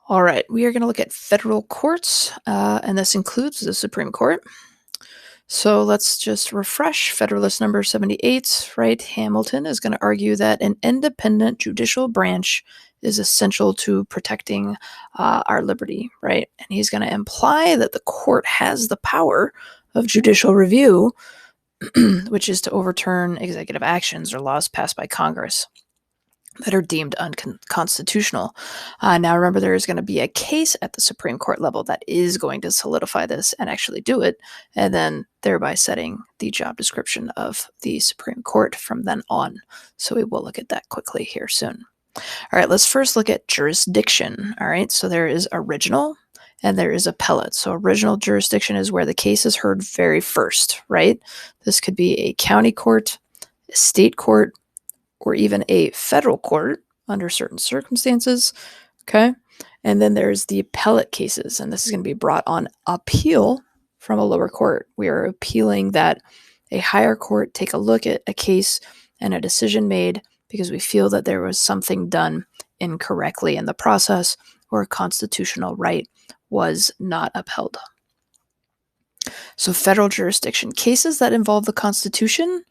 All right, we are going to look at federal courts, and this includes the Supreme Court. So let's just refresh Federalist number 78, right? Hamilton is going to argue that an independent judicial branch is essential to protecting our liberty, right? And he's going to imply that the court has the power of judicial review, which is to overturn executive actions or laws passed by Congress that are deemed unconstitutional. Now, remember, there is going to be a case at the Supreme Court level that is going to solidify this and actually do it, and then thereby setting the job description of the Supreme Court from then on. So we will look at that quickly here soon. All right, let's first look at jurisdiction. All right, so there is original and there is appellate. So original jurisdiction is where the case is heard very first, right? This could be a county court, a state court, or even a federal court under certain circumstances, okay? And then there's the appellate cases, and this is going to be brought on appeal from a lower court. We are appealing that a higher court take a look at a case and a decision made because we feel that there was something done incorrectly in the process or a constitutional right was not upheld. So federal jurisdiction, cases that involve the Constitution,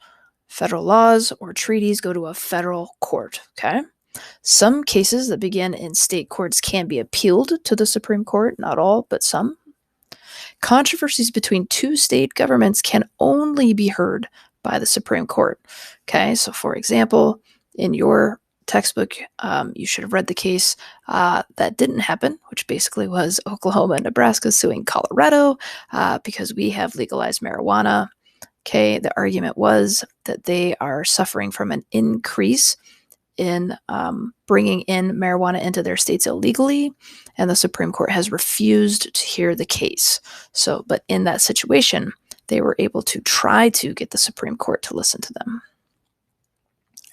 federal laws, or treaties go to a federal court, okay? Some cases that begin in state courts can be appealed to the Supreme Court, not all, but some. Controversies between two state governments can only be heard by the Supreme Court, okay? So for example, in your textbook, you should have read the case that didn't happen, which basically was Oklahoma and Nebraska suing Colorado because we have legalized marijuana. Okay, the argument was that they are suffering from an increase in bringing in marijuana into their states illegally, and the Supreme Court has refused to hear the case. So, but in that situation, they were able to try to get the Supreme Court to listen to them.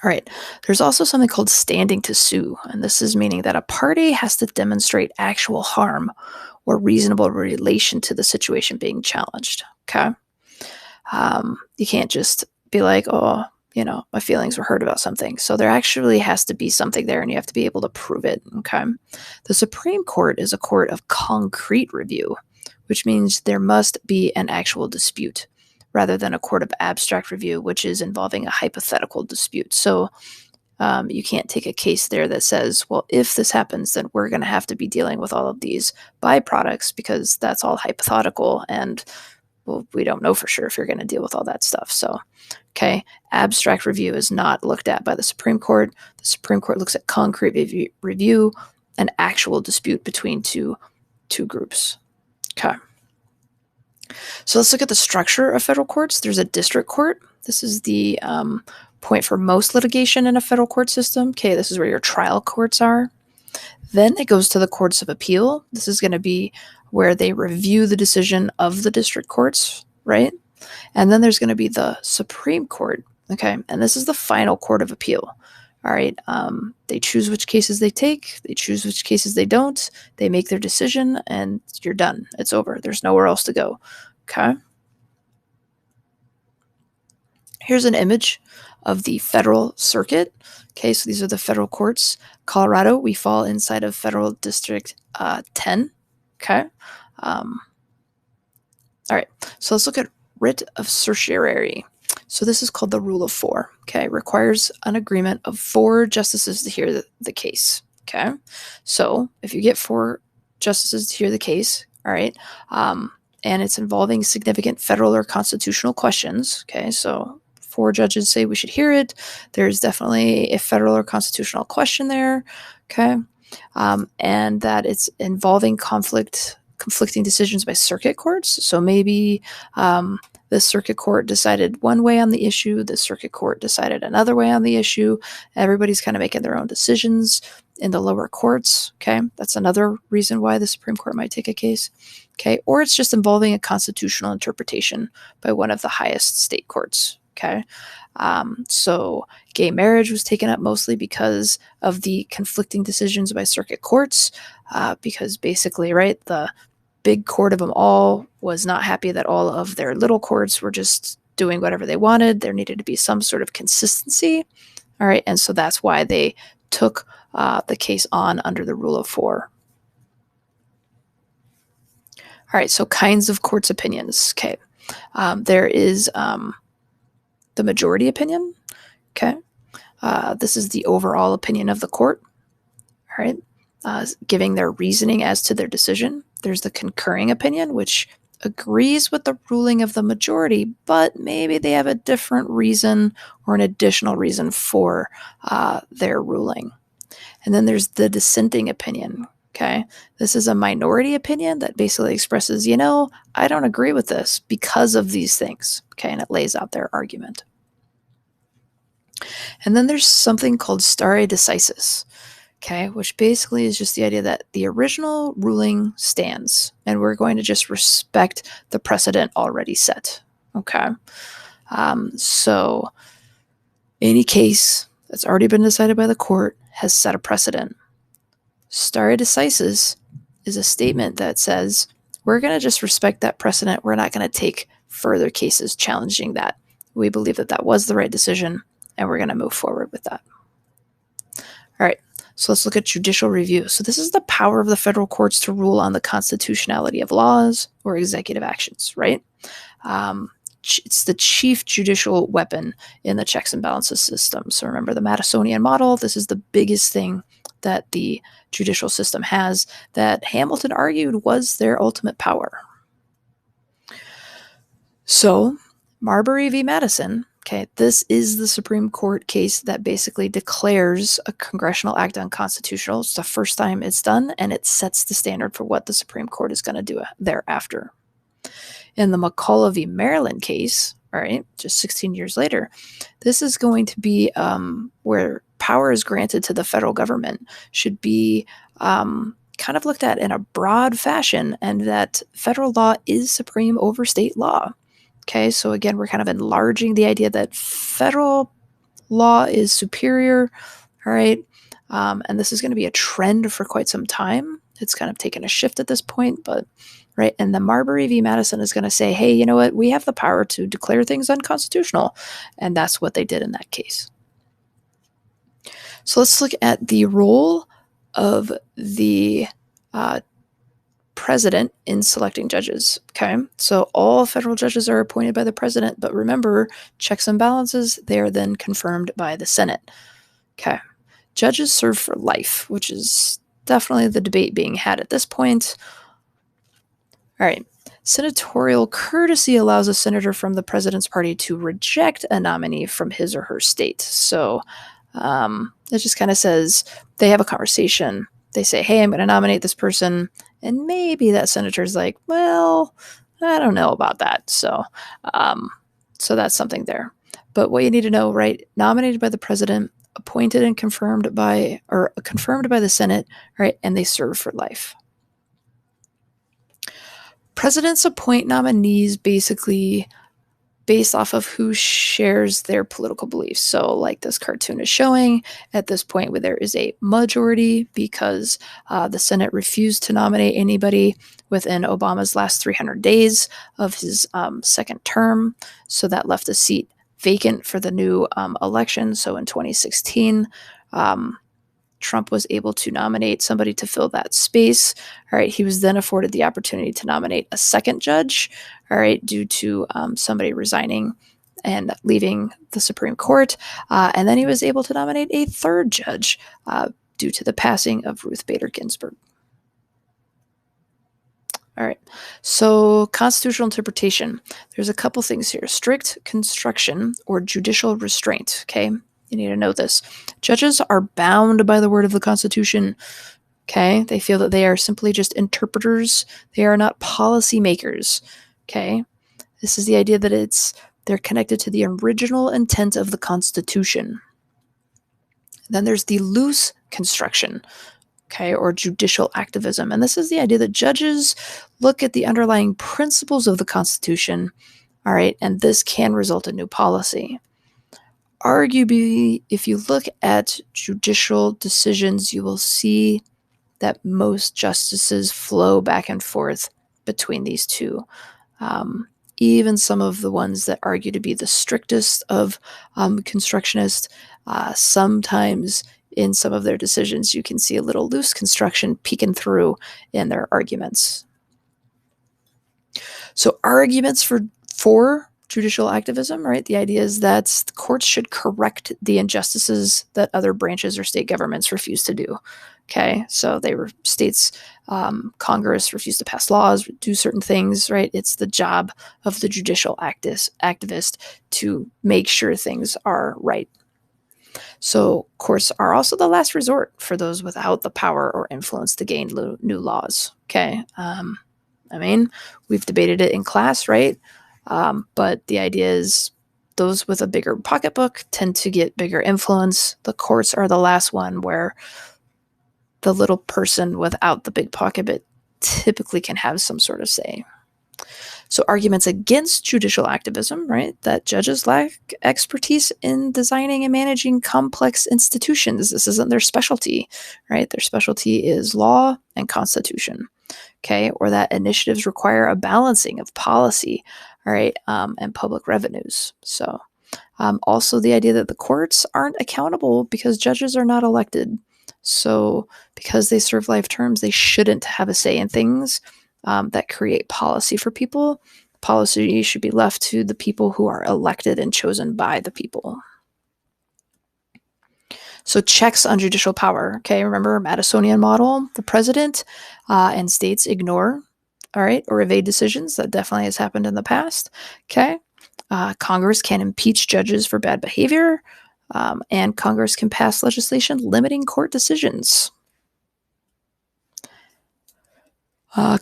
All right, there's also something called standing to sue, and this is meaning that a party has to demonstrate actual harm or reasonable relation to the situation being challenged, okay? You can't just be like, oh, you know, my feelings were hurt about something. So there actually has to be something there, and you have to be able to prove it, okay? The Supreme Court is a court of concrete review, which means there must be an actual dispute rather than a court of abstract review, which is involving a hypothetical dispute. So you can't take a case there that says, well, if this happens, then we're going to have to be dealing with all of these byproducts because that's all hypothetical, and well, we don't know for sure if you're going to deal with all that stuff. So, okay, abstract review is not looked at by the Supreme Court. The Supreme Court looks at concrete review, an actual dispute between two groups. Okay. So let's look at the structure of federal courts. There's a district court. This is the point for most litigation in a federal court system. Okay, this is where your trial courts are. Then it goes to the courts of appeal. This is going to be where they review the decision of the district courts, right? And then there's going to be the Supreme Court, okay? And this is the final court of appeal, all right? They choose which cases they take. They choose which cases they don't. They make their decision, and you're done. It's over. There's nowhere else to go, okay? Here's an image of the federal circuit. Okay, so these are the federal courts. Colorado, we fall inside of Federal District 10. Okay. All right, so let's look at writ of certiorari. So this is called the rule of four. Okay, requires an agreement of 4 justices to hear the case. Okay, so if you get 4 justices to hear the case, all right, and it's involving significant federal or constitutional questions. Okay, so 4 judges say we should hear it. There's definitely a federal or constitutional question there, okay? And that it's involving conflicting decisions by circuit courts. So maybe the circuit court decided one way on the issue, the circuit court decided another way on the issue. Everybody's kind of making their own decisions in the lower courts, okay? That's another reason why the Supreme Court might take a case, okay? Or it's just involving a constitutional interpretation by one of the highest state courts, okay? So gay marriage was taken up mostly because of the conflicting decisions by circuit courts, because basically, right, the big court of them all was not happy that all of their little courts were just doing whatever they wanted. There needed to be some sort of consistency, all right? And so that's why they took the case on under the rule of four. All right, so kinds of court's opinions. Okay, there is the majority opinion. Okay, this is the overall opinion of the court. All right, giving their reasoning as to their decision. There's the concurring opinion, which agrees with the ruling of the majority, but maybe they have a different reason or an additional reason for their ruling. And then there's the dissenting opinion. Okay, this is a minority opinion that basically expresses, I don't agree with this because of these things. Okay, and it lays out their argument. And then there's something called stare decisis. Okay, which basically is just the idea that the original ruling stands and we're going to just respect the precedent already set. Okay, so any case that's already been decided by the court has set a precedent. Stare decisis is a statement that says we're going to just respect that precedent. We're not going to take further cases challenging that. We believe that that was the right decision and we're going to move forward with that. All right, so let's look at judicial review. So this is the power of the federal courts to rule on the constitutionality of laws or executive actions, right? It's the chief judicial weapon in the checks and balances system. So remember the Madisonian model. This is the biggest thing that the judicial system has that Hamilton argued was their ultimate power. So Marbury v. Madison, okay, this is the Supreme Court case that basically declares a congressional act unconstitutional. It's the first time it's done, and it sets the standard for what the Supreme Court is going to do thereafter. In the McCulloch v. Maryland case, all right, just 16 years later, this is going to be where power is granted to the federal government should be kind of looked at in a broad fashion, and that federal law is supreme over state law. Okay, so again, we're kind of enlarging the idea that federal law is superior, all right? And this is going to be a trend for quite some time. It's kind of taken a shift at this point, but right. And the Marbury v. Madison is going to say, hey, you know what? We have the power to declare things unconstitutional. And that's what they did in that case. So let's look at the role of the president in selecting judges. Okay, so all federal judges are appointed by the president, but remember, checks and balances, they are then confirmed by the Senate. Okay, judges serve for life, which is definitely the debate being had at this point. All right, senatorial courtesy allows a senator from the president's party to reject a nominee from his or her state. So it just kind of says they have a conversation. They say, hey, I'm going to nominate this person. And maybe that senator's like, well, I don't know about that. So that's something there. But what you need to know, right? Nominated by the president, appointed and confirmed by the Senate, right? And they serve for life. Presidents appoint nominees basically based off of who shares their political beliefs. So like this cartoon is showing, at this point where there is a majority because the Senate refused to nominate anybody within Obama's last 300 days of his second term. So that left a seat vacant for the new election. So in 2016, Trump was able to nominate somebody to fill that space. All right, he was then afforded the opportunity to nominate a second judge, all right, due to somebody resigning and leaving the Supreme Court. And then he was able to nominate a third judge due to the passing of Ruth Bader Ginsburg. All right, so constitutional interpretation. There's a couple things here. Strict construction or judicial restraint, okay? You need to know this. Judges are bound by the word of the Constitution. Okay, they feel that they are simply just interpreters. They are not policymakers. Okay, this is the idea that they're connected to the original intent of the Constitution. Then there's the loose construction, okay, or judicial activism. And this is the idea that judges look at the underlying principles of the Constitution, all right, and this can result in new policy. Arguably, if you look at judicial decisions, you will see that most justices flow back and forth between these two. Even some of the ones that argue to be the strictest of constructionists, sometimes in some of their decisions, you can see a little loose construction peeking through in their arguments. So arguments for judicial activism, right? The idea is that the courts should correct the injustices that other branches or state governments refuse to do. Okay, so states, Congress refuse to pass laws, do certain things, right? It's the job of the judicial activist to make sure things are right. So courts are also the last resort for those without the power or influence to gain new laws. Okay, I mean, we've debated it in class, right? But the idea is those with a bigger pocketbook tend to get bigger influence. The courts are the last one where the little person without the big pocketbook typically can have some sort of say. So arguments against judicial activism, right? That judges lack expertise in designing and managing complex institutions. This isn't their specialty, right? Their specialty is law and constitution. Okay, or that initiatives require a balancing of policy, all right, and public revenues. So also the idea that the courts aren't accountable because judges are not elected. So because they serve life terms, they shouldn't have a say in things that create policy for people. Policy should be left to the people who are elected and chosen by the people. So checks on judicial power. Okay, remember Madisonian model, the president and states ignore, all right, or evade decisions. That definitely has happened in the past. Okay, Congress can impeach judges for bad behavior, and Congress can pass legislation limiting court decisions.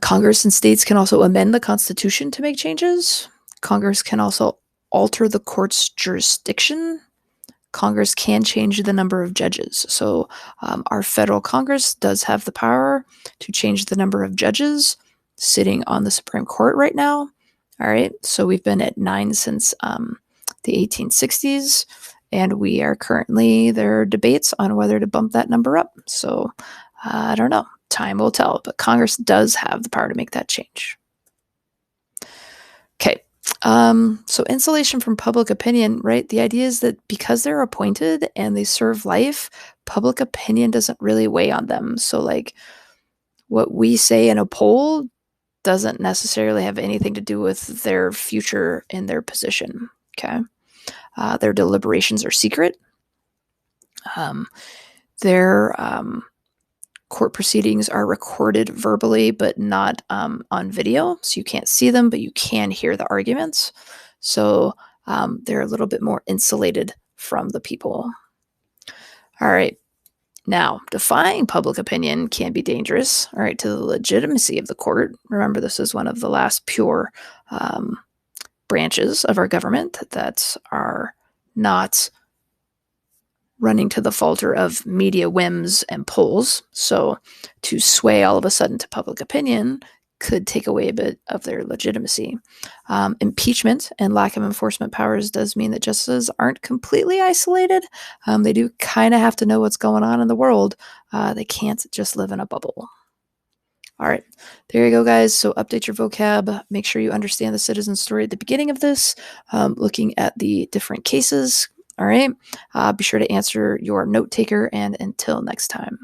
Congress and states can also amend the Constitution to make changes. Congress can also alter the court's jurisdiction. Congress can change the number of judges. So our federal Congress does have the power to change the number of judges sitting on the Supreme Court right now. All right, so we've been at 9 since the 1860s, and we are currently, there are debates on whether to bump that number up. So I don't know. Time will tell, but Congress does have the power to make that change. Okay, so insulation from public opinion, right? The idea is that because they're appointed and they serve life, public opinion doesn't really weigh on them. So like what we say in a poll doesn't necessarily have anything to do with their future in their position. Okay, their deliberations are secret. Their court proceedings are recorded verbally, but not on video. So you can't see them, but you can hear the arguments. So they're a little bit more insulated from the people. All right. Now, defying public opinion can be dangerous, all right, to the legitimacy of the court. Remember, this is one of the last pure branches of our government that are not running to the falter of media whims and polls. So to sway all of a sudden to public opinion could take away a bit of their legitimacy. Impeachment and lack of enforcement powers does mean that justices aren't completely isolated. They do kind of have to know what's going on in the world. They can't just live in a bubble. All right, there you go, guys. So update your vocab. Make sure you understand the citizen story at the beginning of this, looking at the different cases. All right, be sure to answer your note taker, and until next time.